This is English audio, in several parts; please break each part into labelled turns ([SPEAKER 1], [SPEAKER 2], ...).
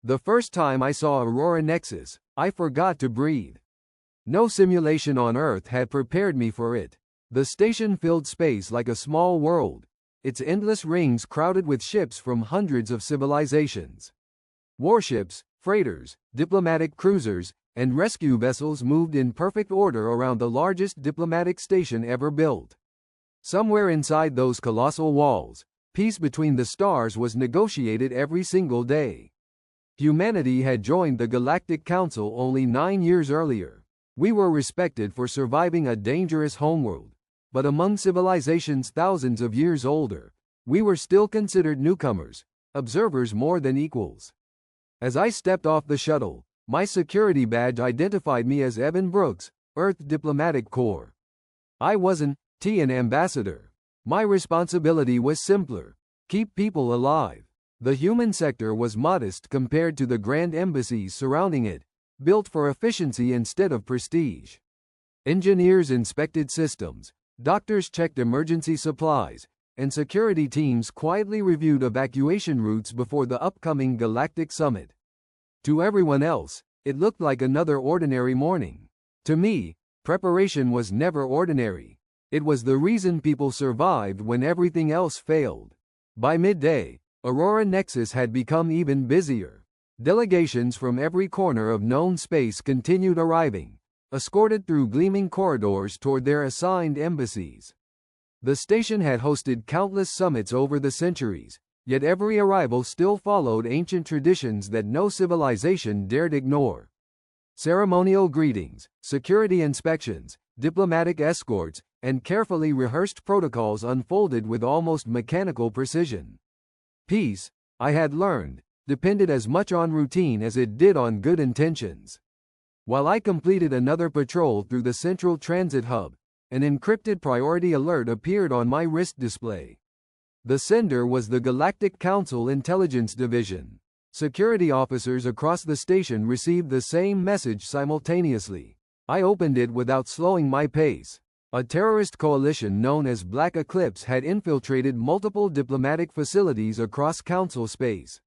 [SPEAKER 1] The first time I saw Aurora Nexus, I forgot to breathe. No simulation on Earth had prepared me for it. The station filled space like a small world, its endless rings crowded with ships from hundreds of civilizations. Warships, freighters, diplomatic cruisers, and rescue vessels moved in perfect order around the largest diplomatic station ever built. Somewhere inside those colossal walls, peace between the stars was negotiated every single day. Humanity had joined the Galactic Council only 9 years earlier. We were respected for surviving a dangerous homeworld, but among civilizations thousands of years older, we were still considered newcomers, observers more than equals. As I stepped off the shuttle, my security badge identified me as Evan Brooks, Earth Diplomatic Corps. I wasn't an ambassador. My responsibility was simpler: keep people alive. The human sector was modest compared to the grand embassies surrounding it, built for efficiency instead of prestige. Engineers inspected systems, doctors checked emergency supplies, and security teams quietly reviewed evacuation routes before the upcoming Galactic Summit. To everyone else, it looked like another ordinary morning. To me, preparation was never ordinary. It was the reason people survived when everything else failed. By midday, Aurora Nexus had become even busier. Delegations from every corner of known space continued arriving, escorted through gleaming corridors toward their assigned embassies. The station had hosted countless summits over the centuries, yet every arrival still followed ancient traditions that no civilization dared ignore. Ceremonial greetings, security inspections, diplomatic escorts, and carefully rehearsed protocols unfolded with almost mechanical precision. Peace, I had learned, depended as much on routine as it did on good intentions. While I completed another patrol through the central transit hub, an encrypted priority alert appeared on my wrist display. The sender was the Galactic Council Intelligence Division. Security officers across the station received the same message simultaneously. I opened it without slowing my pace. A terrorist coalition known as Black Eclipse had infiltrated multiple diplomatic facilities across Council space.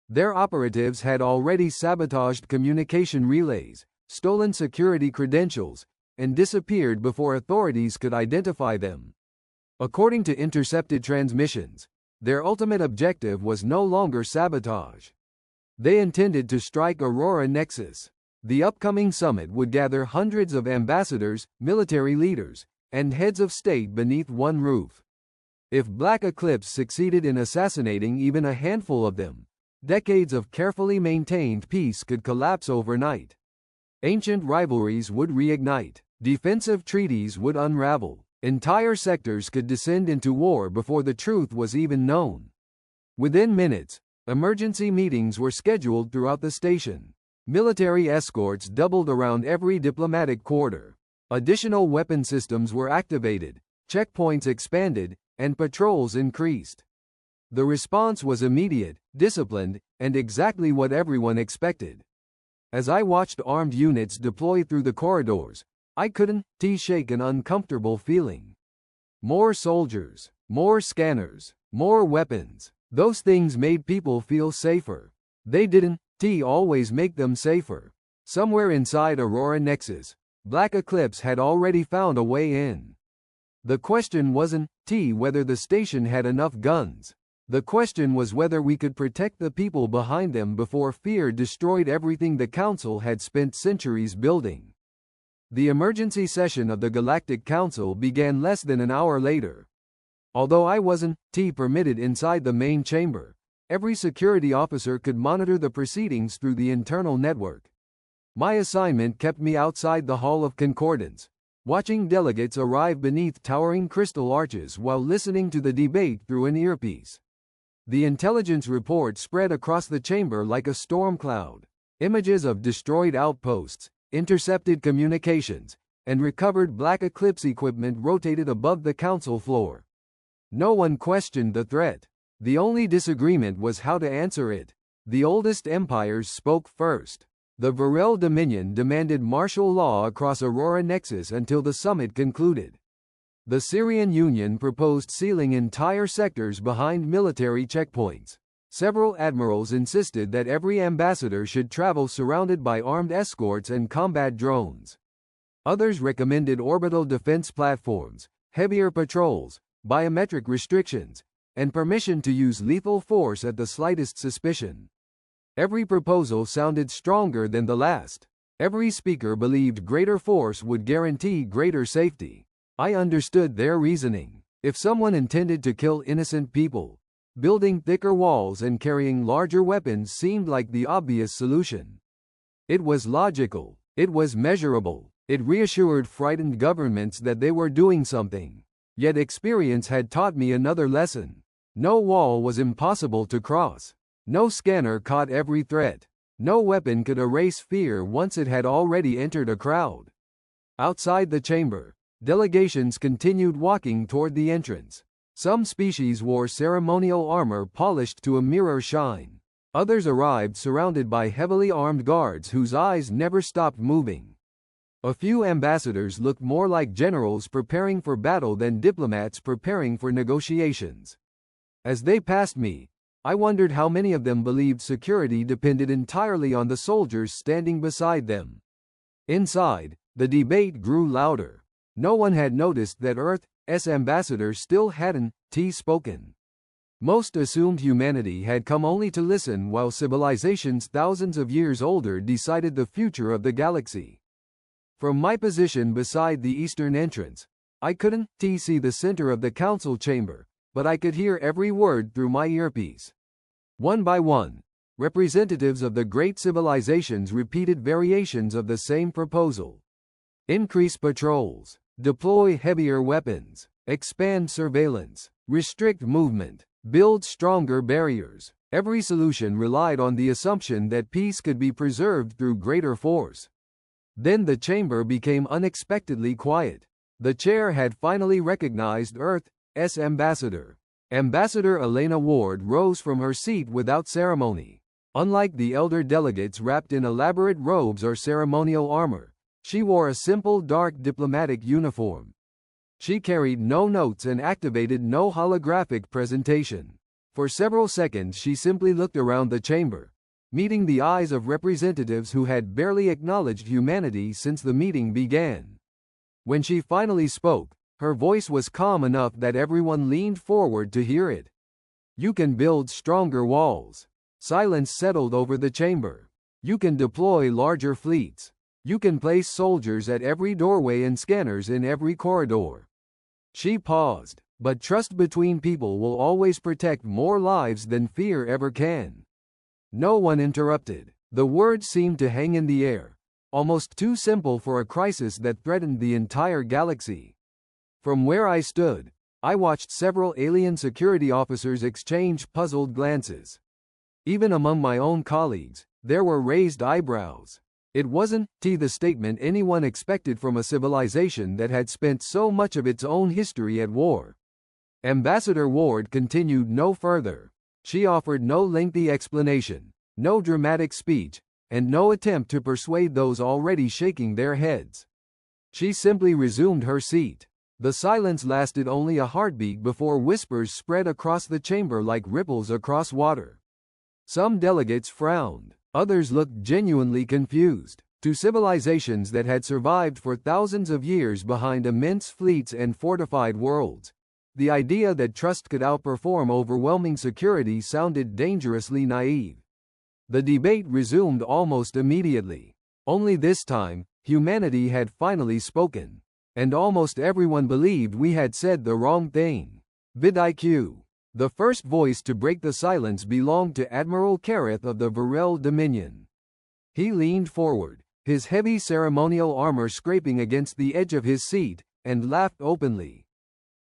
[SPEAKER 1] Their operatives had already sabotaged communication relays, stolen security credentials, and disappeared before authorities could identify them. According to intercepted transmissions, their ultimate objective was no longer sabotage. They intended to strike Aurora Nexus. The upcoming summit would gather hundreds of ambassadors, military leaders, and heads of state beneath one roof. If Black Eclipse succeeded in assassinating even a handful of them, decades of carefully maintained peace could collapse overnight. Ancient rivalries would reignite, defensive treaties would unravel, entire sectors could descend into war before the truth was even known. Within minutes, emergency meetings were scheduled throughout the station. Military escorts doubled around every diplomatic quarter. Additional weapon systems were activated, checkpoints expanded, and patrols increased. The response was immediate, disciplined, and exactly what everyone expected. As I watched armed units deploy through the corridors, I couldn't shake an uncomfortable feeling. More soldiers, more scanners, more weapons. Those things made people feel safer. They didn't always make them safer. Somewhere inside Aurora Nexus, Black Eclipse had already found a way in. The question wasn't whether the station had enough guns. The question was whether we could protect the people behind them before fear destroyed everything the Council had spent centuries building. The emergency session of the Galactic Council began less than an hour later. Although I wasn't permitted inside the main chamber, every security officer could monitor the proceedings through the internal network. My assignment kept me outside the Hall of Concordance, watching delegates arrive beneath towering crystal arches while listening to the debate through an earpiece. The intelligence report spread across the chamber like a storm cloud. Images of destroyed outposts, intercepted communications, and recovered Black Eclipse equipment rotated above the council floor. No one questioned the threat. The only disagreement was how to answer it. The oldest empires spoke first. The Varel Dominion demanded martial law across Aurora Nexus until the summit concluded. The Syrian Union proposed sealing entire sectors behind military checkpoints. Several admirals insisted that every ambassador should travel surrounded by armed escorts and combat drones. Others recommended orbital defense platforms, heavier patrols, biometric restrictions, and permission to use lethal force at the slightest suspicion. Every proposal sounded stronger than the last. Every speaker believed greater force would guarantee greater safety. I understood their reasoning. If someone intended to kill innocent people, building thicker walls and carrying larger weapons seemed like the obvious solution. It was logical. It was measurable. It reassured frightened governments that they were doing something. Yet experience had taught me another lesson. No wall was impossible to cross. No scanner caught every threat. No weapon could erase fear once it had already entered a crowd. Outside the chamber, delegations continued walking toward the entrance. Some species wore ceremonial armor polished to a mirror shine. Others arrived surrounded by heavily armed guards whose eyes never stopped moving. A few ambassadors looked more like generals preparing for battle than diplomats preparing for negotiations. As they passed me, I wondered how many of them believed security depended entirely on the soldiers standing beside them. Inside, the debate grew louder. No one had noticed that Earth's ambassador still hadn't spoken. Most assumed humanity had come only to listen while civilizations thousands of years older decided the future of the galaxy. From my position beside the eastern entrance, I couldn't see the center of the council chamber, but I could hear every word through my earpiece. One by one, representatives of the great civilizations repeated variations of the same proposal. Increase patrols, deploy heavier weapons, expand surveillance, restrict movement, build stronger barriers. Every solution relied on the assumption that peace could be preserved through greater force. Then the chamber became unexpectedly quiet. The chair had finally recognized Earth's ambassador. Ambassador Elena Ward rose from her seat without ceremony. Unlike the elder delegates wrapped in elaborate robes or ceremonial armor, she wore a simple dark diplomatic uniform. She carried no notes and activated no holographic presentation. For several seconds she simply looked around the chamber, meeting the eyes of representatives who had barely acknowledged humanity since the meeting began. When she finally spoke, her voice was calm enough that everyone leaned forward to hear it. You can build stronger walls. Silence settled over the chamber. You can deploy larger fleets. You can place soldiers at every doorway and scanners in every corridor. She paused, but trust between people will always protect more lives than fear ever can. No one interrupted. The words seemed to hang in the air, almost too simple for a crisis that threatened the entire galaxy. From where I stood, I watched several alien security officers exchange puzzled glances. Even among my own colleagues, there were raised eyebrows. It wasn't the statement anyone expected from a civilization that had spent so much of its own history at war. Ambassador Ward continued no further. She offered no lengthy explanation, no dramatic speech, and no attempt to persuade those already shaking their heads. She simply resumed her seat. The silence lasted only a heartbeat before whispers spread across the chamber like ripples across water. Some delegates frowned, others looked genuinely confused. To civilizations that had survived for thousands of years behind immense fleets and fortified worlds, the idea that trust could outperform overwhelming security sounded dangerously naive. The debate resumed almost immediately. Only this time, humanity had finally spoken. And almost everyone believed we had said the wrong thing. VidIQ. The first voice to break the silence belonged to Admiral Kareth of the Varel Dominion. He leaned forward, his heavy ceremonial armor scraping against the edge of his seat, and laughed openly.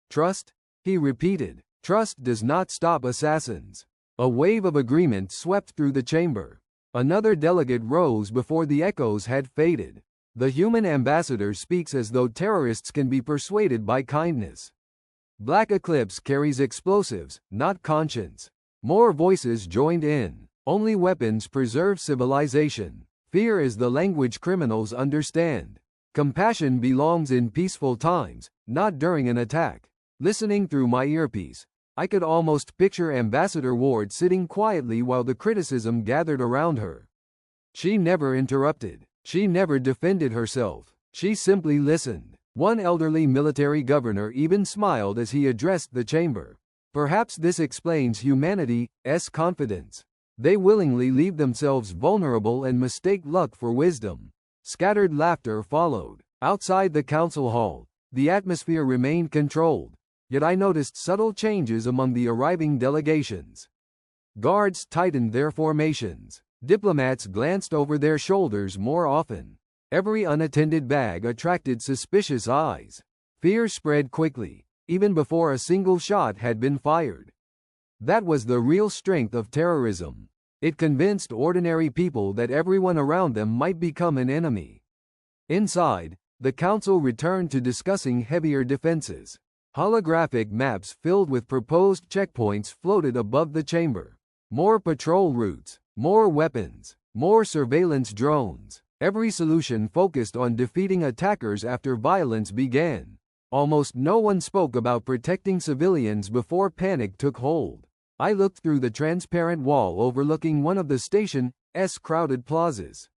[SPEAKER 1] Trust? He repeated. Trust does not stop assassins. A wave of agreement swept through the chamber. Another delegate rose before the echoes had faded. The human ambassador speaks as though terrorists can be persuaded by kindness. Black Eclipse carries explosives, not conscience. More voices joined in. Only weapons preserve civilization. Fear is the language criminals understand. Compassion belongs in peaceful times, not during an attack. Listening through my earpiece, I could almost picture Ambassador Ward sitting quietly while the criticism gathered around her. She never interrupted. She never defended herself. She simply listened. One elderly military governor even smiled as he addressed the chamber. Perhaps this explains humanity's confidence. They willingly leave themselves vulnerable and mistake luck for wisdom. Scattered laughter followed. Outside the council hall, the atmosphere remained controlled, yet I noticed subtle changes among the arriving delegations. Guards tightened their formations. Diplomats glanced over their shoulders more often. Every unattended bag attracted suspicious eyes. Fear spread quickly, even before a single shot had been fired. That was the real strength of terrorism. It convinced ordinary people that everyone around them might become an enemy. Inside, the council returned to discussing heavier defenses. Holographic maps filled with proposed checkpoints floated above the chamber. More patrol routes, more weapons, more surveillance drones. Every solution focused on defeating attackers after violence began. Almost no one spoke about protecting civilians before panic took hold. I looked through the transparent wall overlooking one of the station's crowded plazas.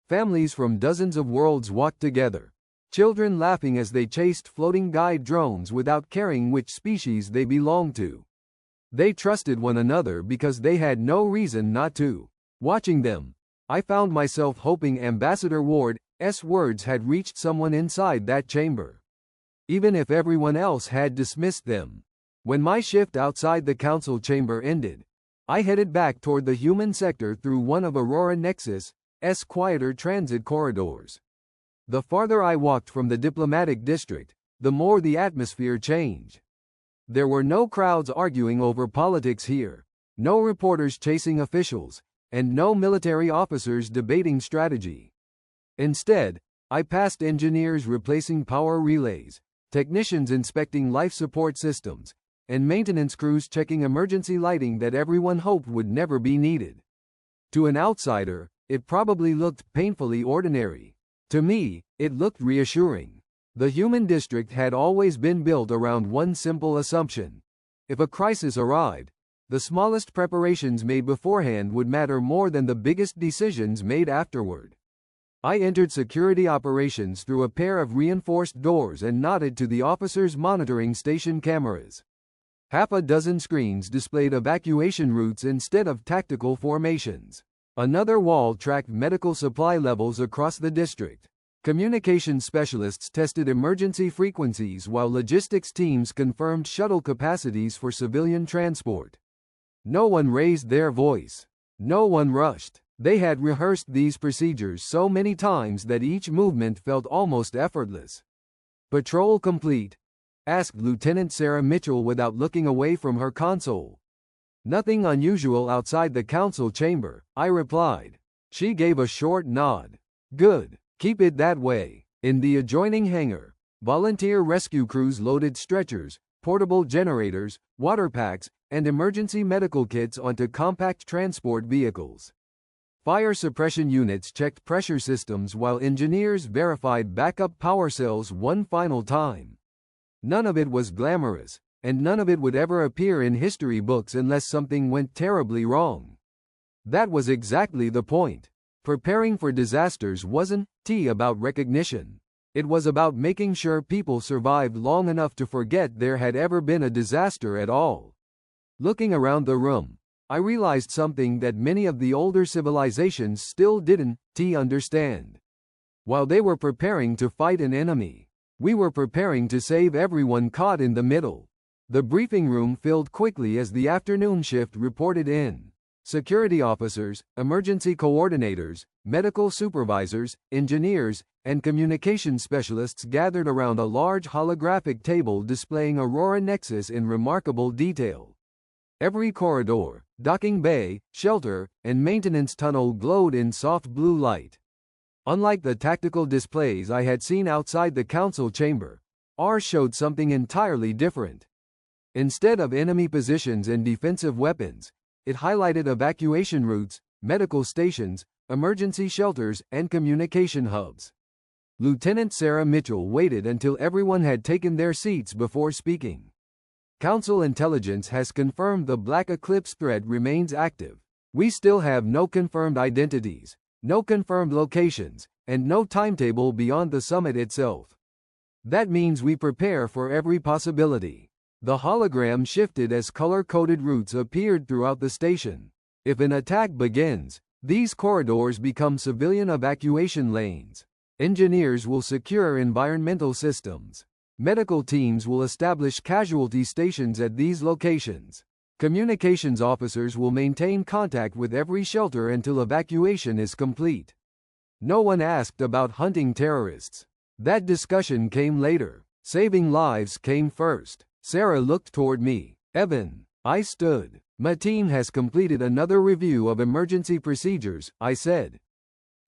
[SPEAKER 1] Families from dozens of worlds walked together, children laughing as they chased floating guide drones without caring which species they belonged to. They trusted one another because they had no reason not to. Watching them, I found myself hoping Ambassador Ward's words had reached someone inside that chamber, even if everyone else had dismissed them. When my shift outside the council chamber ended, I headed back toward the human sector through one of Aurora Nexus' quieter transit corridors. The farther I walked from the diplomatic district, the more the atmosphere changed. There were no crowds arguing over politics here, no reporters chasing officials, and no military officers debating strategy. Instead, I passed engineers replacing power relays, technicians inspecting life support systems, and maintenance crews checking emergency lighting that everyone hoped would never be needed. To an outsider, it probably looked painfully ordinary. To me, it looked reassuring. The human district had always been built around one simple assumption. If a crisis arrived, the smallest preparations made beforehand would matter more than the biggest decisions made afterward. I entered security operations through a pair of reinforced doors and nodded to the officers monitoring station cameras. Half a dozen screens displayed evacuation routes instead of tactical formations. Another wall tracked medical supply levels across the district. Communications specialists tested emergency frequencies while logistics teams confirmed shuttle capacities for civilian transport. No one raised their voice. No one rushed. They had rehearsed these procedures so many times that each movement felt almost effortless. "Patrol complete?" asked Lieutenant Sarah Mitchell without looking away from her console. "Nothing unusual outside the council chamber," I replied. She gave a short nod. "Good. Keep it that way." In the adjoining hangar, volunteer rescue crews loaded stretchers, portable generators, water packs, and emergency medical kits onto compact transport vehicles. Fire suppression units checked pressure systems while engineers verified backup power cells one final time. None of it was glamorous, and none of it would ever appear in history books unless something went terribly wrong. That was exactly the point. Preparing for disasters wasn't about recognition. It was about making sure people survived long enough to forget there had ever been a disaster at all. Looking around the room, I realized something that many of the older civilizations still didn't understand. While they were preparing to fight an enemy, we were preparing to save everyone caught in the middle. The briefing room filled quickly as the afternoon shift reported in. Security officers, emergency coordinators, medical supervisors, engineers, and communication specialists gathered around a large holographic table displaying Aurora Nexus in remarkable detail. Every corridor, docking bay, shelter, and maintenance tunnel glowed in soft blue light. Unlike the tactical displays I had seen outside the council chamber, ours showed something entirely different. Instead of enemy positions and defensive weapons, it highlighted evacuation routes, medical stations, emergency shelters, and communication hubs. Lieutenant Sarah Mitchell waited until everyone had taken their seats before speaking. Council intelligence has confirmed the Black Eclipse threat remains active. We still have no confirmed identities, no confirmed locations, and no timetable beyond the summit itself. That means we prepare for every possibility. The hologram shifted as color-coded routes appeared throughout the station. If an attack begins, these corridors become civilian evacuation lanes. Engineers will secure environmental systems. Medical teams will establish casualty stations at these locations. Communications officers will maintain contact with every shelter until evacuation is complete. No one asked about hunting terrorists. That discussion came later. Saving lives came first. Sarah looked toward me. Evan. I stood. My team has completed another review of emergency procedures, I said.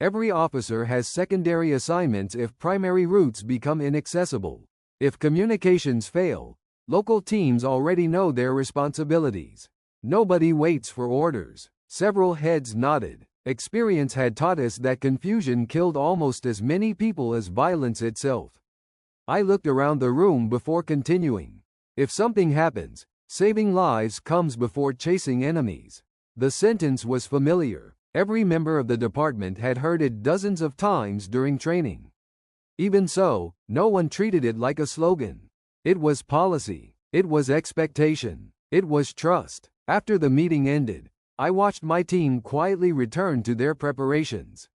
[SPEAKER 1] Every officer has secondary assignments if primary routes become inaccessible. If communications fail, local teams already know their responsibilities. Nobody waits for orders. Several heads nodded. Experience had taught us that confusion killed almost as many people as violence itself. I looked around the room before continuing. If something happens, saving lives comes before chasing enemies. The sentence was familiar. Every member of the department had heard it dozens of times during training. Even so, no one treated it like a slogan. It was policy. It was expectation. It was trust. After the meeting ended, I watched my team quietly return to their preparations.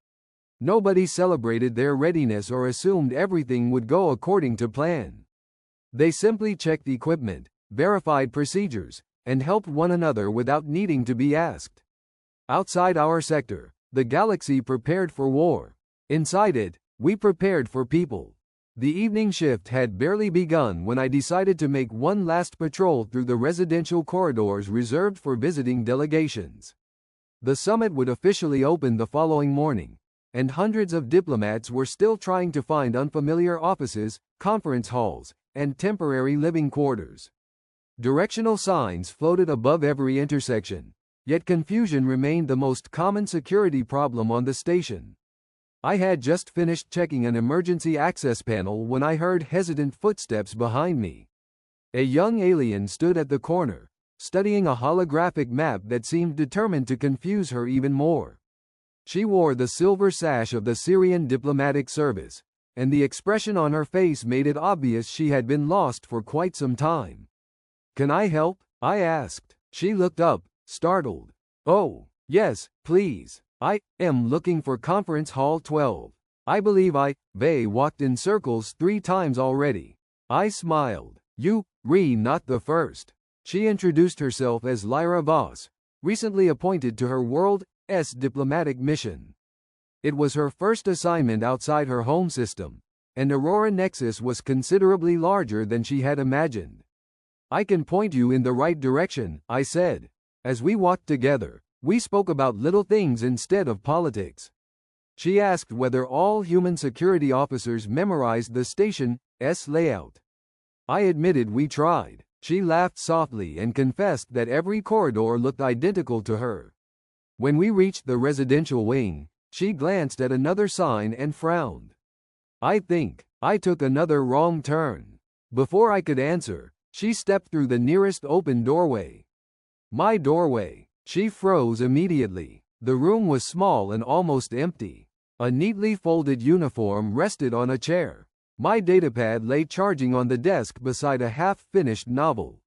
[SPEAKER 1] Nobody celebrated their readiness or assumed everything would go according to plan. They simply checked equipment, verified procedures, and helped one another without needing to be asked. Outside our sector, the galaxy prepared for war. Inside it, we prepared for people. The evening shift had barely begun when I decided to make one last patrol through the residential corridors reserved for visiting delegations. The summit would officially open the following morning, and hundreds of diplomats were still trying to find unfamiliar offices, conference halls, and temporary living quarters. Directional signs floated above every intersection, yet confusion remained the most common security problem on the station. I had just finished checking an emergency access panel when I heard hesitant footsteps behind me. A young alien stood at the corner, studying a holographic map that seemed determined to confuse her even more. She wore the silver sash of the Syrian diplomatic service, and the expression on her face made it obvious she had been lost for quite some time. "Can I help?" I asked. She looked up, startled. "Oh, yes, please. I am looking for Conference Hall 12. I believe they walked in circles 3 times already." I smiled. "You, not the first." She introduced herself as Lyra Voss, recently appointed to her World's diplomatic mission. It was her first assignment outside her home system, and Aurora Nexus was considerably larger than she had imagined. "I can point you in the right direction," I said. As we walked together, we spoke about little things instead of politics. She asked whether all human security officers memorized the station's layout. I admitted we tried. She laughed softly and confessed that every corridor looked identical to her. When we reached the residential wing, she glanced at another sign and frowned. "I think I took another wrong turn." Before I could answer, she stepped through the nearest open doorway. "My doorway." She froze immediately. The room was small and almost empty. A neatly folded uniform rested on a chair. My datapad lay charging on the desk beside a half-finished novel.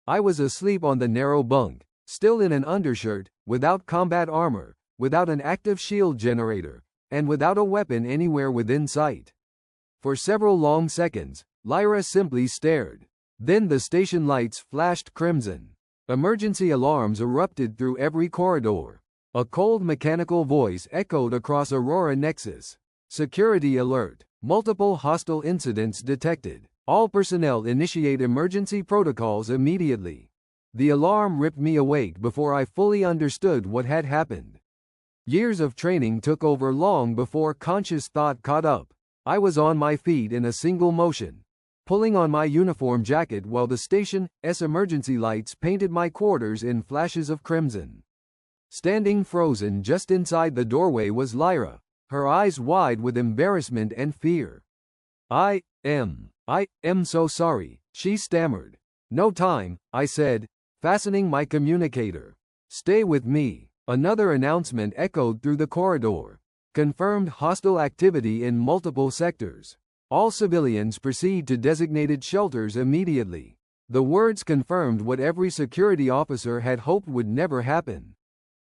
[SPEAKER 1] I was asleep on the narrow bunk, still in an undershirt, without combat armor, without an active shield generator, and without a weapon anywhere within sight. For several long seconds, Lyra simply stared. Then the station lights flashed crimson. Emergency alarms erupted through every corridor. A cold mechanical voice echoed across Aurora Nexus. "Security alert. Multiple hostile incidents detected. All personnel initiate emergency protocols immediately." The alarm ripped me awake before I fully understood what had happened. Years of training took over long before conscious thought caught up. I was on my feet in a single motion, pulling on my uniform jacket while the station's emergency lights painted my quarters in flashes of crimson. Standing frozen just inside the doorway was Lyra, her eyes wide with embarrassment and fear. I am so sorry," she stammered. No time, I said, fastening my communicator. Stay with me. Another announcement echoed through the corridor. Confirmed hostile activity in multiple sectors. All civilians proceed to designated shelters immediately. The words confirmed what every security officer had hoped would never happen.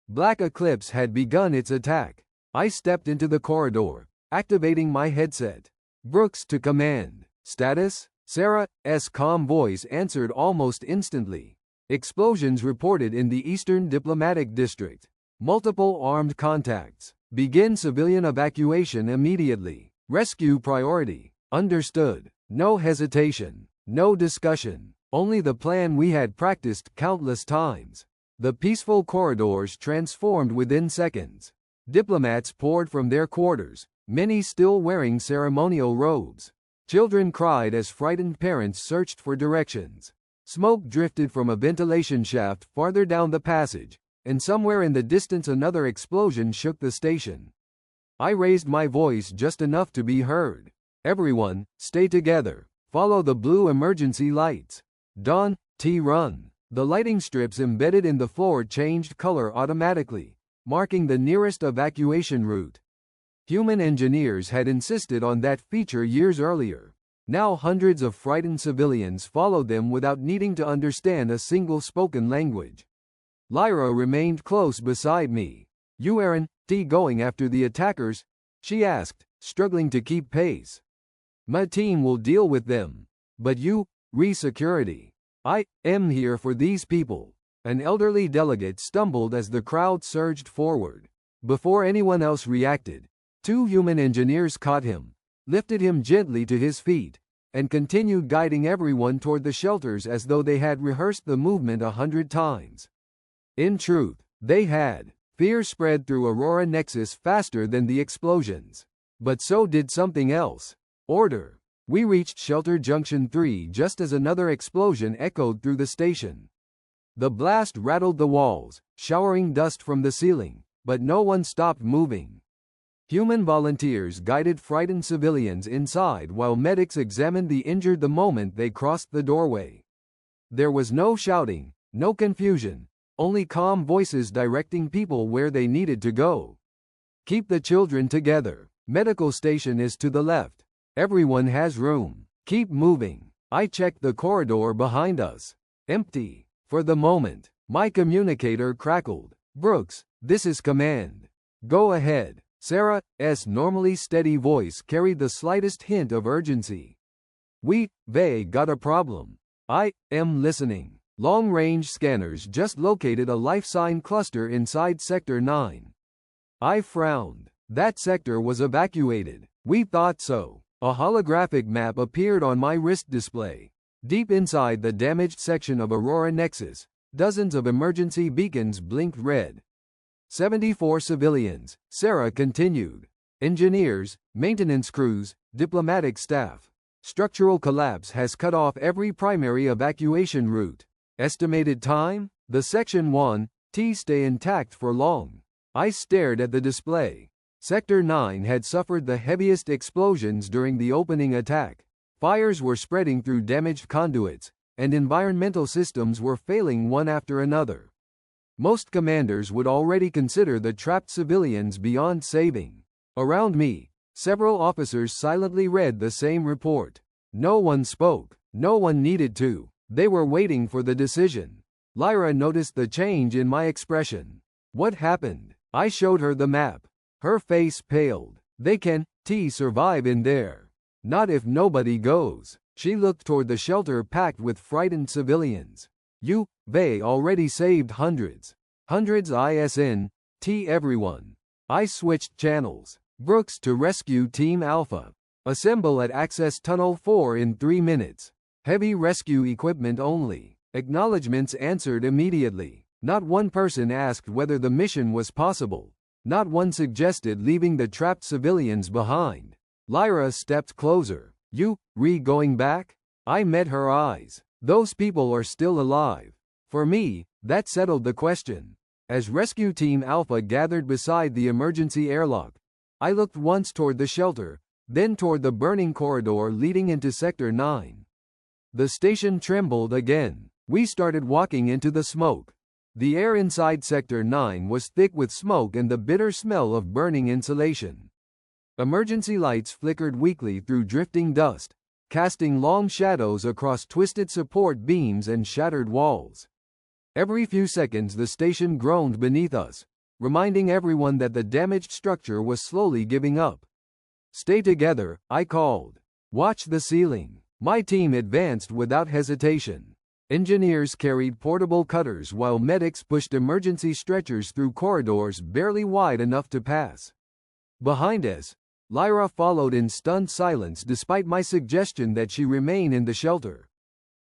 [SPEAKER 1] Black Eclipse had begun its attack. I stepped into the corridor, activating my headset. Brooks to command. Status? Sarah's calm voice answered almost instantly. Explosions reported in the Eastern Diplomatic District. Multiple armed contacts. Begin civilian evacuation immediately. Rescue priority. Understood. No hesitation. No discussion. Only the plan we had practiced countless times. The peaceful corridors transformed within seconds. Diplomats poured from their quarters, many still wearing ceremonial robes. Children cried as frightened parents searched for directions. Smoke drifted from a ventilation shaft farther down the passage, and somewhere in the distance another explosion shook the station. I raised my voice just enough to be heard. Everyone, stay together. Follow the blue emergency lights. Run. The lighting strips embedded in the floor changed color automatically, marking the nearest evacuation route. Human engineers had insisted on that feature years earlier. Now hundreds of frightened civilians followed them without needing to understand a single spoken language. Lyra remained close beside me. You aren't going after the attackers? She asked, struggling to keep pace. My team will deal with them. But you, security. I am here for these people. An elderly delegate stumbled as the crowd surged forward. Before anyone else reacted, 2 human engineers caught him, lifted him gently to his feet, and continued guiding everyone toward the shelters as though they had rehearsed the movement 100 times. In truth, they had. Fear spread through Aurora Nexus faster than the explosions. But so did something else. Order. We reached Shelter Junction 3 just as another explosion echoed through the station. The blast rattled the walls, showering dust from the ceiling, but no one stopped moving. Human volunteers guided frightened civilians inside while medics examined the injured the moment they crossed the doorway. There was no shouting, no confusion, only calm voices directing people where they needed to go. Keep the children together. Medical station is to the left. Everyone has room. Keep moving. I checked the corridor behind us. Empty. For the moment, my communicator crackled. Brooks, this is command. Go ahead. Sarah's normally steady voice carried the slightest hint of urgency. They got a problem. I am listening. Long-range scanners just located a life sign cluster inside Sector 9. I frowned. That sector was evacuated. We thought so. A holographic map appeared on my wrist display. Deep inside the damaged section of Aurora Nexus, dozens of emergency beacons blinked red. 74 civilians, Sarah continued. Engineers, maintenance crews, diplomatic staff. Structural collapse has cut off every primary evacuation route. Estimated time? The Section 1 stay intact for long. I stared at the display. Sector 9 had suffered the heaviest explosions during the opening attack. Fires were spreading through damaged conduits, and environmental systems were failing one after another. Most commanders would already consider the trapped civilians beyond saving. Around me, several officers silently read the same report. No one spoke. No one needed to. They were waiting for the decision. Lyra noticed the change in my expression. What happened? I showed her the map. Her face paled. They can survive in there. Not if nobody goes. She looked toward the shelter packed with frightened civilians. They already saved hundreds. Hundreds everyone. I switched channels. Brooks to rescue Team Alpha. Assemble at Access Tunnel 4 in 3 minutes. Heavy rescue equipment only. Acknowledgements answered immediately. Not one person asked whether the mission was possible. Not one suggested leaving the trapped civilians behind. Lyra stepped closer. Going back? I met her eyes. Those people are still alive. For me, that settled the question. As Rescue Team Alpha gathered beside the emergency airlock, I looked once toward the shelter, then toward the burning corridor leading into Sector 9. The station trembled again. We started walking into the smoke. The air inside Sector 9 was thick with smoke and the bitter smell of burning insulation. Emergency lights flickered weakly through drifting dust, casting long shadows across twisted support beams and shattered walls. Every few seconds the station groaned beneath us, reminding everyone that the damaged structure was slowly giving up. "Stay together," I called. "Watch the ceiling." My team advanced without hesitation. Engineers carried portable cutters while medics pushed emergency stretchers through corridors barely wide enough to pass. Behind us, Lyra followed in stunned silence despite my suggestion that she remain in the shelter.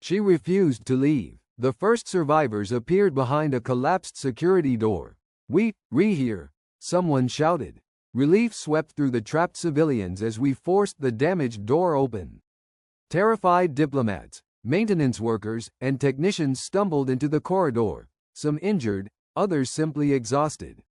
[SPEAKER 1] She refused to leave. The first survivors appeared behind a collapsed security door. "We here," someone shouted. Relief swept through the trapped civilians as we forced the damaged door open. Terrified diplomats, maintenance workers, and technicians stumbled into the corridor, some injured, others simply exhausted.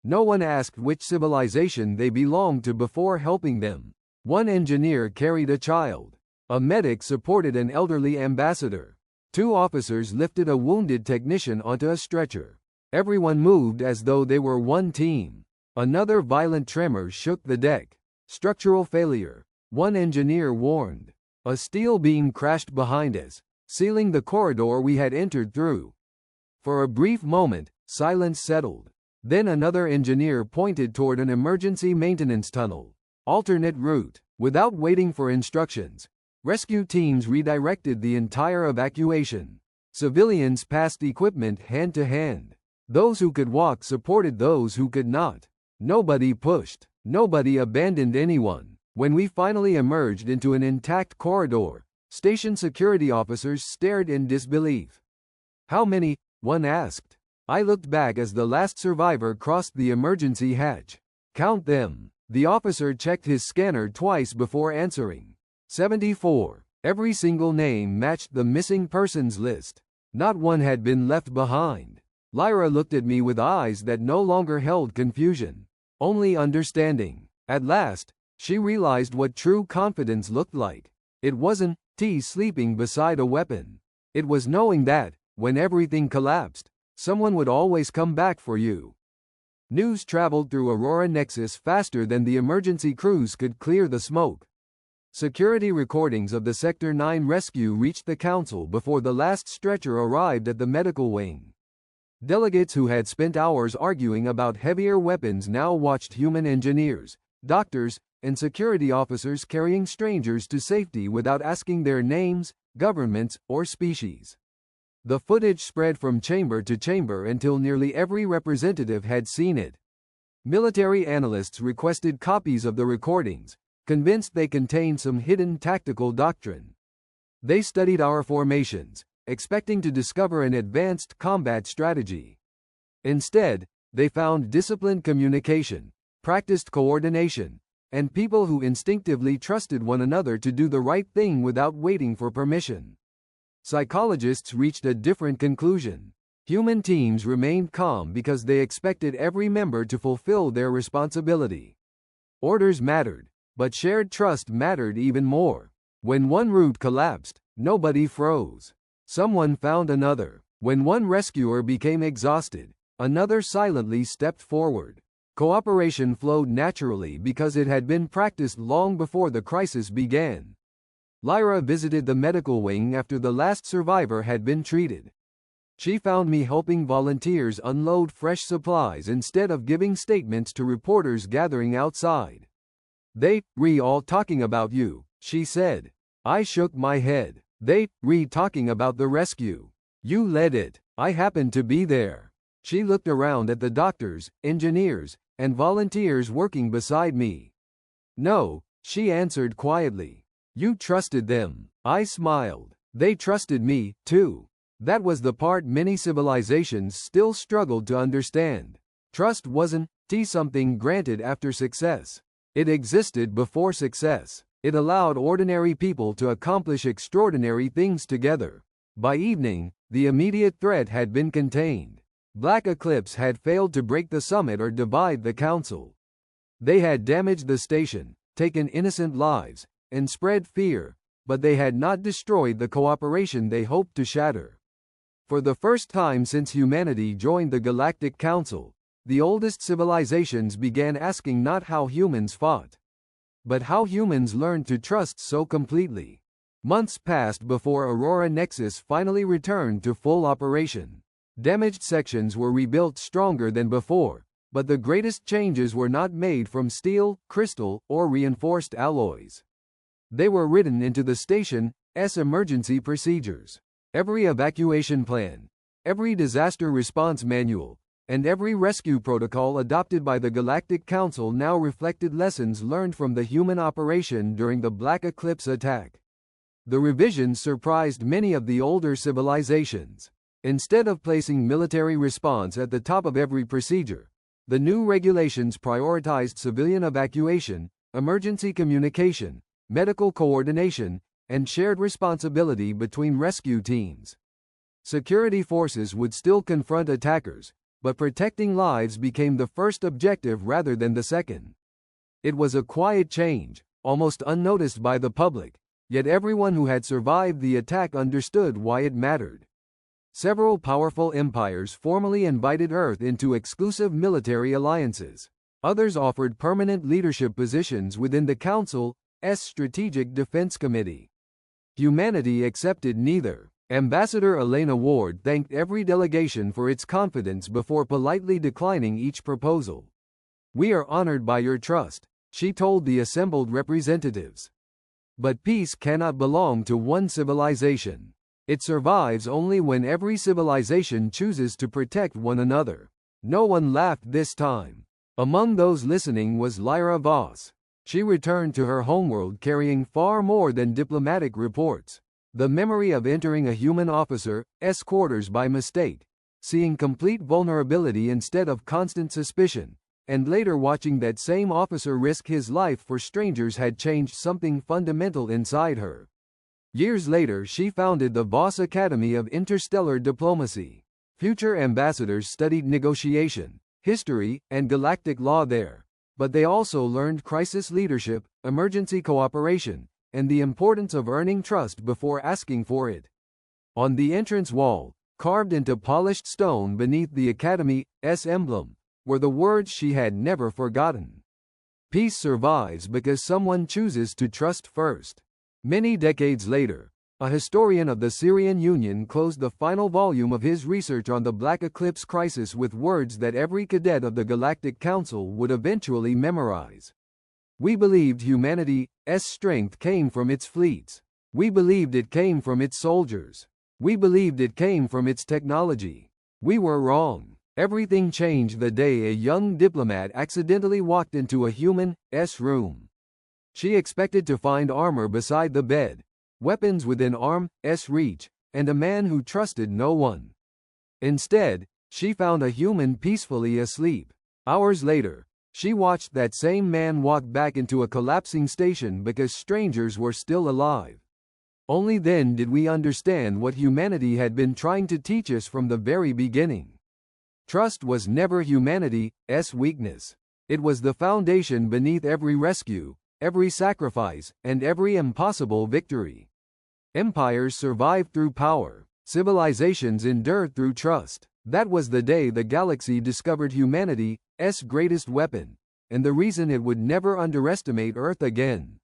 [SPEAKER 1] No one asked which civilization they belonged to before helping them. One engineer carried a child. A medic supported an elderly ambassador. 2 officers lifted a wounded technician onto a stretcher. Everyone moved as though they were one team. Another violent tremor shook the deck. Structural failure, one engineer warned. A steel beam crashed behind us, sealing the corridor we had entered through. For a brief moment, silence settled. Then another engineer pointed toward an emergency maintenance tunnel. Alternate route. Without waiting for instructions, rescue teams redirected the entire evacuation. Civilians passed equipment hand to hand. Those who could walk supported those who could not. Nobody pushed. Nobody abandoned anyone. When we finally emerged into an intact corridor, station security officers stared in disbelief. "How many?" one asked. I looked back as the last survivor crossed the emergency hatch. "Count them." The officer checked his scanner twice before answering. 74. Every single name matched the missing persons list. Not one had been left behind. Lyra looked at me with eyes that no longer held confusion, only understanding. At last, she realized what true confidence looked like. It wasn't sleeping beside a weapon. It was knowing that, when everything collapsed, someone would always come back for you. News traveled through Aurora Nexus faster than the emergency crews could clear the smoke. Security recordings of the Sector 9 rescue reached the council before the last stretcher arrived at the medical wing. Delegates who had spent hours arguing about heavier weapons now watched human engineers, doctors, and security officers carrying strangers to safety without asking their names, governments, or species. The footage spread from chamber to chamber until nearly every representative had seen it. Military analysts requested copies of the recordings, convinced they contained some hidden tactical doctrine. They studied our formations, expecting to discover an advanced combat strategy. Instead, they found disciplined communication, practiced coordination, and people who instinctively trusted one another to do the right thing without waiting for permission. Psychologists reached a different conclusion. Human teams remained calm because they expected every member to fulfill their responsibility. Orders mattered, but shared trust mattered even more. When one route collapsed, nobody froze. Someone found another. When one rescuer became exhausted, another silently stepped forward. Cooperation flowed naturally because it had been practiced long before the crisis began. Lyra visited the medical wing after the last survivor had been treated. She found me helping volunteers unload fresh supplies instead of giving statements to reporters gathering outside. "They all talking about you," she said. I shook my head. "They talking about the rescue. You led it. I happened to be there." She looked around at the doctors, engineers, and volunteers working beside me. "No," she answered quietly. "You trusted them." I smiled. "They trusted me, too." That was the part many civilizations still struggled to understand. Trust wasn't something granted after success. It existed before success. It allowed ordinary people to accomplish extraordinary things together. By evening, the immediate threat had been contained. Black Eclipse had failed to break the summit or divide the council. They had damaged the station, taken innocent lives, and spread fear, but they had not destroyed the cooperation they hoped to shatter. For the first time since humanity joined the Galactic Council, the oldest civilizations began asking not how humans fought, but how humans learned to trust so completely. Months passed before Aurora Nexus finally returned to full operation. Damaged sections were rebuilt stronger than before, but the greatest changes were not made from steel, crystal, or reinforced alloys. They were written into the station's emergency procedures. Every evacuation plan, every disaster response manual, and every rescue protocol adopted by the Galactic Council now reflected lessons learned from the human operation during the Black Eclipse attack. The revisions surprised many of the older civilizations. Instead of placing military response at the top of every procedure, the new regulations prioritized civilian evacuation, emergency communication, medical coordination, and shared responsibility between rescue teams. Security forces would still confront attackers, but protecting lives became the first objective rather than the second. It was a quiet change, almost unnoticed by the public, yet everyone who had survived the attack understood why it mattered. Several powerful empires formally invited Earth into exclusive military alliances. Others offered permanent leadership positions within the Council's Strategic Defense Committee. Humanity accepted neither. Ambassador Elena Ward thanked every delegation for its confidence before politely declining each proposal. "We are honored by your trust," she told the assembled representatives. But peace cannot belong to one civilization. It survives only when every civilization chooses to protect one another. No one laughed this time. Among those listening was Lyra Voss. She returned to her homeworld carrying far more than diplomatic reports. The memory of entering a human officer's quarters by mistake, seeing complete vulnerability instead of constant suspicion, and later watching that same officer risk his life for strangers had changed something fundamental inside her. Years later she founded the Voss Academy of Interstellar Diplomacy. Future ambassadors studied negotiation, history, and galactic law there, but they also learned crisis leadership, emergency cooperation, and the importance of earning trust before asking for it. On the entrance wall, carved into polished stone beneath the Academy's emblem, were the words she had never forgotten. Peace survives because someone chooses to trust first. Many decades later, a historian of the Syrian Union closed the final volume of his research on the Black Eclipse crisis with words that every cadet of the Galactic Council would eventually memorize. "We believed humanity's strength came from its fleets. We believed it came from its soldiers. We believed it came from its technology. We were wrong. Everything changed the day a young diplomat accidentally walked into a human's room. She expected to find armor beside the bed, weapons within arm's reach, and a man who trusted no one. Instead, she found a human peacefully asleep. Hours later, she watched that same man walk back into a collapsing station because strangers were still alive. Only then did we understand what humanity had been trying to teach us from the very beginning. Trust was never humanity's weakness. It was the foundation beneath every rescue, every sacrifice, and every impossible victory. Empires survive through power. Civilizations endure through trust. That was the day the galaxy discovered humanity's greatest weapon, and the reason it would never underestimate Earth again.